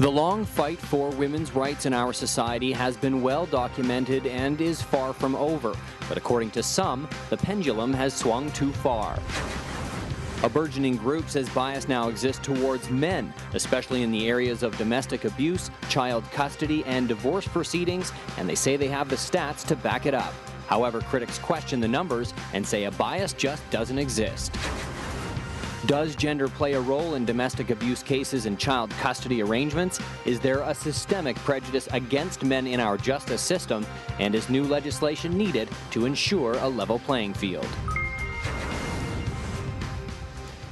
The long fight for women's rights in our society has been well documented and is far from over. But according to some, the pendulum has swung too far. A burgeoning group says bias now exists towards men, especially in the areas of domestic abuse, child custody, and divorce proceedings, and they say they have the stats to back it up. However, critics question the numbers and say a bias just doesn't exist. Does gender play a role in domestic abuse cases and child custody arrangements? Is there a systemic prejudice against men in our justice system? And is new legislation needed to ensure a level playing field?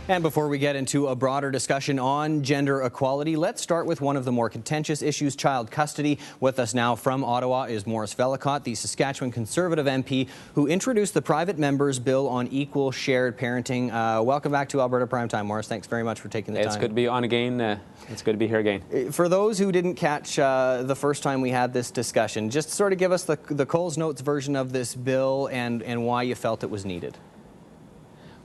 And before we get into a broader discussion on gender equality, let's start with one of the more contentious issues, child custody. With us now from Ottawa is Maurice Vellacott, the Saskatchewan Conservative MP, who introduced the private member's bill on equal shared parenting. Welcome back to Alberta Primetime, Maurice. Thanks very much for taking the time. It's good to be on again. It's good to be here again. For those who didn't catch the first time we had this discussion, just sort of give us the Coles Notes version of this bill and why you felt it was needed.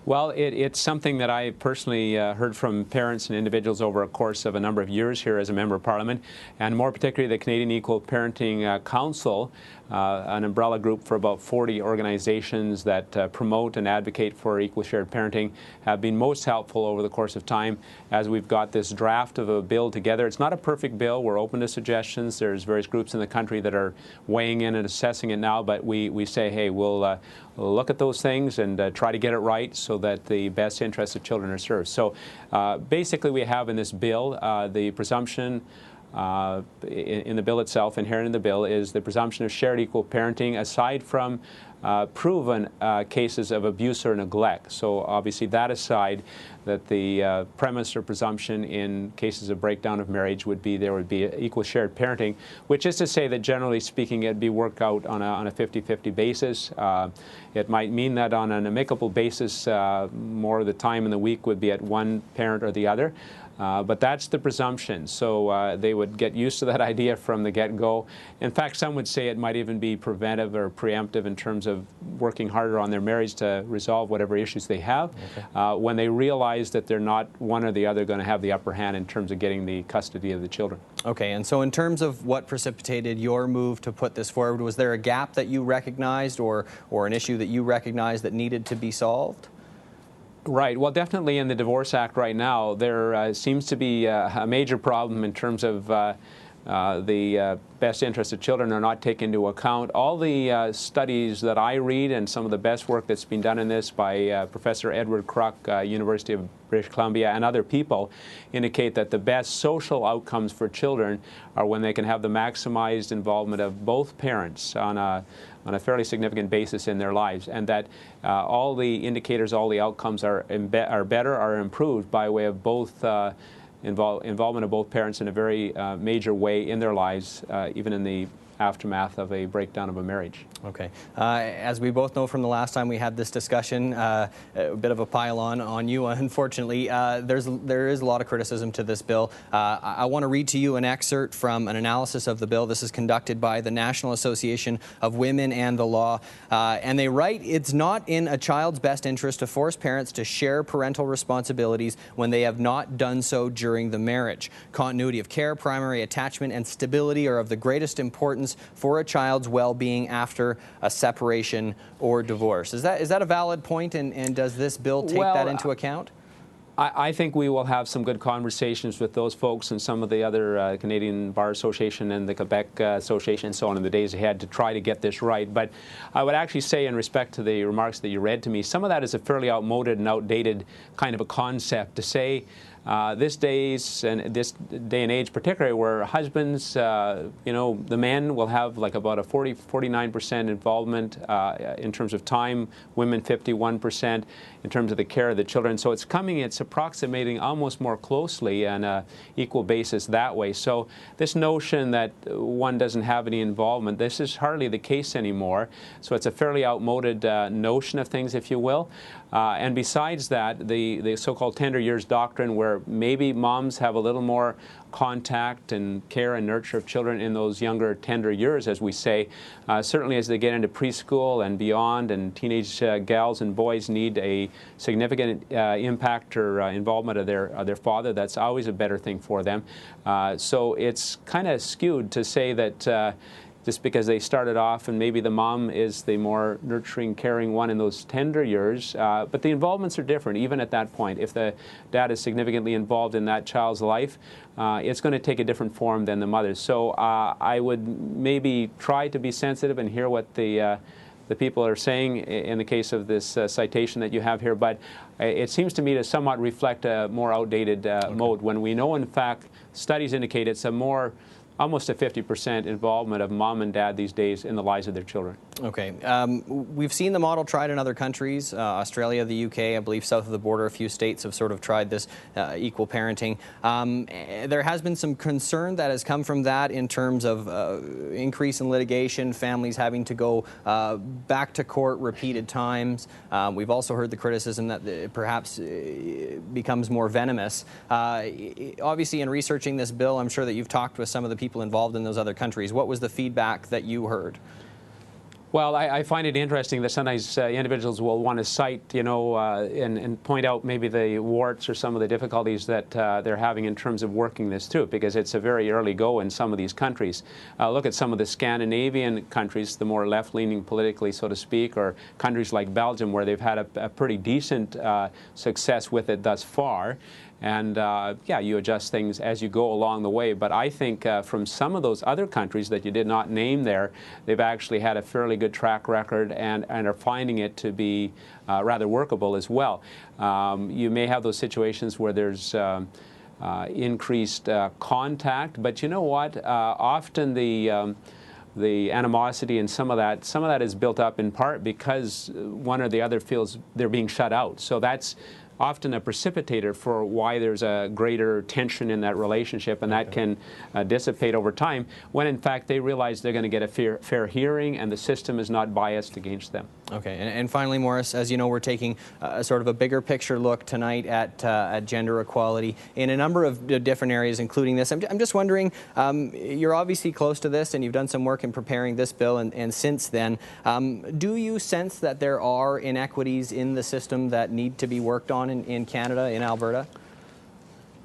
Well, it's something that I personally heard from parents and individuals over a course of a number of years here as a Member of Parliament, and more particularly the Canadian Equal Parenting Council, an umbrella group for about 40 organizations that promote and advocate for equal shared parenting, have been most helpful over the course of time as we've got this draft of a bill together. It's not a perfect bill. We're open to suggestions. There's various groups in the country that are weighing in and assessing it now, but we say, hey, we'll look at those things and try to get it right so that the best interests of children are served. So basically we have in this bill the presumption in the bill itself, inherent in the bill, is the presumption of shared equal parenting aside from proven cases of abuse or neglect. So obviously that aside, that the premise or presumption in cases of breakdown of marriage would be there would be equal shared parenting, which is to say that generally speaking it'd be worked out on a 50-50 basis. It might mean that on an amicable basis more of the time in the week would be at one parent or the other. But that's the presumption, so they would get used to that idea from the get-go. In fact, some would say it might even be preventive or preemptive in terms of working harder on their marriage to resolve whatever issues they have, when they realize that they're not one or the other going to have the upper hand in terms of getting the custody of the children. Okay, and so in terms of what precipitated your move to put this forward, was there a gap that you recognized or an issue that you recognized that needed to be solved? Right. Well, definitely in the Divorce Act right now, there seems to be a major problem in terms of the best interests of children are not taken into account. All the studies that I read and some of the best work that's been done in this by Professor Edward Kruk, University of British Columbia, and other people indicate that the best social outcomes for children are when they can have the maximized involvement of both parents on a fairly significant basis in their lives, and that all the indicators, all the outcomes are better, are improved by way of both involvement of both parents in a very major way in their lives, even in the aftermath of a breakdown of a marriage. Okay. As we both know from the last time we had this discussion, a bit of a pile-on on you, unfortunately. There is a lot of criticism to this bill. I want to read to you an excerpt from an analysis of the bill. This is conducted by the National Association of Women and the Law. And they write, it's not in a child's best interest to force parents to share parental responsibilities when they have not done so during the marriage. Continuity of care, primary attachment, and stability are of the greatest importance for a child's well-being after a separation or divorce. Is that a valid point, and does this bill take that into account? I think we will have some good conversations with those folks and some of the other Canadian Bar Association and the Quebec Association and so on in the days ahead to try to get this right. But I would actually say, in respect to the remarks that you read to me, some of that is a fairly outmoded and outdated kind of a concept to say this day and age, particularly where husbands, the men will have like about a 49% involvement in terms of time, women 51% in terms of the care of the children. So it's approximating almost more closely on an equal basis that way. So this notion that one doesn't have any involvement, this is hardly the case anymore. So it's a fairly outmoded notion of things, if you will. And besides that, the so-called tender years doctrine, where where maybe moms have a little more contact and care and nurture of children in those younger, tender years, as we say. Certainly as they get into preschool and beyond, and teenage gals and boys need a significant impact or involvement of their father, that's always a better thing for them. So it's kind of skewed to say that just because they started off and maybe the mom is the more nurturing, caring one in those tender years. But the involvements are different, even at that point. If the dad is significantly involved in that child's life, it's going to take a different form than the mother's. So I would maybe try to be sensitive and hear what the people are saying in the case of this citation that you have here. But it seems to me to somewhat reflect a more outdated mode, when we know, in fact, studies indicate it's almost a 50% involvement of mom and dad these days in the lives of their children. Okay. We've seen the model tried in other countries, Australia, the UK, I believe south of the border, a few states have sort of tried this equal parenting. There has been some concern that has come from that in terms of increase in litigation, families having to go back to court repeated times. We've also heard the criticism that it perhaps becomes more venomous. Obviously, in researching this bill, I'm sure that you've talked with some of the people involved in those other countries. What was the feedback that you heard? Well, I find it interesting that sometimes individuals will want to cite, and point out maybe the warts or some of the difficulties that they're having in terms of working this through, because it's a very early go in some of these countries. Look at some of the Scandinavian countries, the more left-leaning politically, so to speak, or countries like Belgium, where they've had a pretty decent success with it thus far. And yeah, you adjust things as you go along the way. But I think from some of those other countries that you did not name there, they've actually had a fairly good track record and are finding it to be rather workable as well. You may have those situations where there's increased contact, but you know what? Often the animosity and some of that is built up in part because one or the other feels they're being shut out. So that's often a precipitator for why there's a greater tension in that relationship, and that can dissipate over time when in fact they realize they're going to get a fair hearing and the system is not biased against them. Okay, and finally, Morris, as you know, we're taking sort of a bigger picture look tonight at gender equality in a number of different areas, including this. I'm just wondering, you're obviously close to this and you've done some work in preparing this bill and since then. Do you sense that there are inequities in the system that need to be worked on in Canada, in Alberta?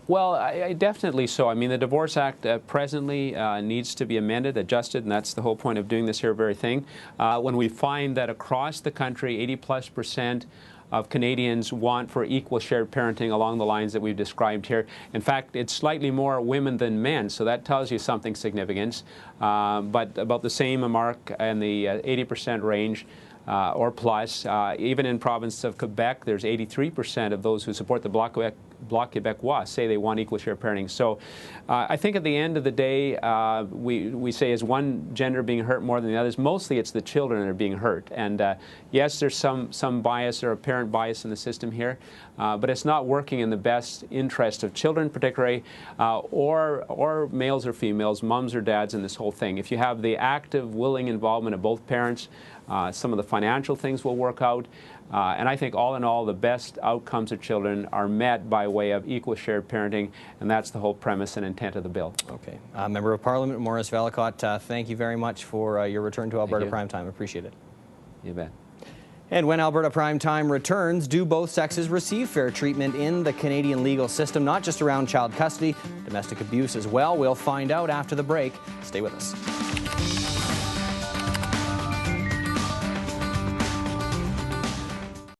Well, I definitely so. I mean, the Divorce Act presently needs to be amended, adjusted, and that's the whole point of doing this here very thing. When we find that across the country, 80+% of Canadians want for equal shared parenting along the lines that we've described here. In fact, it's slightly more women than men, so that tells you something significant. But about the same mark in the 80% range. Or plus. Even in the province of Quebec, there's 83% of those who support the Bloc Québécois say they want equal share parenting. So I think at the end of the day, we say, is one gender being hurt more than the others? Mostly it's the children that are being hurt. And yes, there's some bias or apparent bias in the system here, but it's not working in the best interest of children particularly, or males or females, mums or dads in this whole thing. If you have the active, willing involvement of both parents, some of the financial things will work out. And I think all in all, the best outcomes of children are met by way of equal shared parenting, and that's the whole premise and intent of the bill. Okay. Member of Parliament Morris Vellacott, thank you very much for your return to Alberta Primetime. Appreciate it. You bet. And when Alberta Primetime returns, do both sexes receive fair treatment in the Canadian legal system, not just around child custody, domestic abuse as well? We'll find out after the break. Stay with us.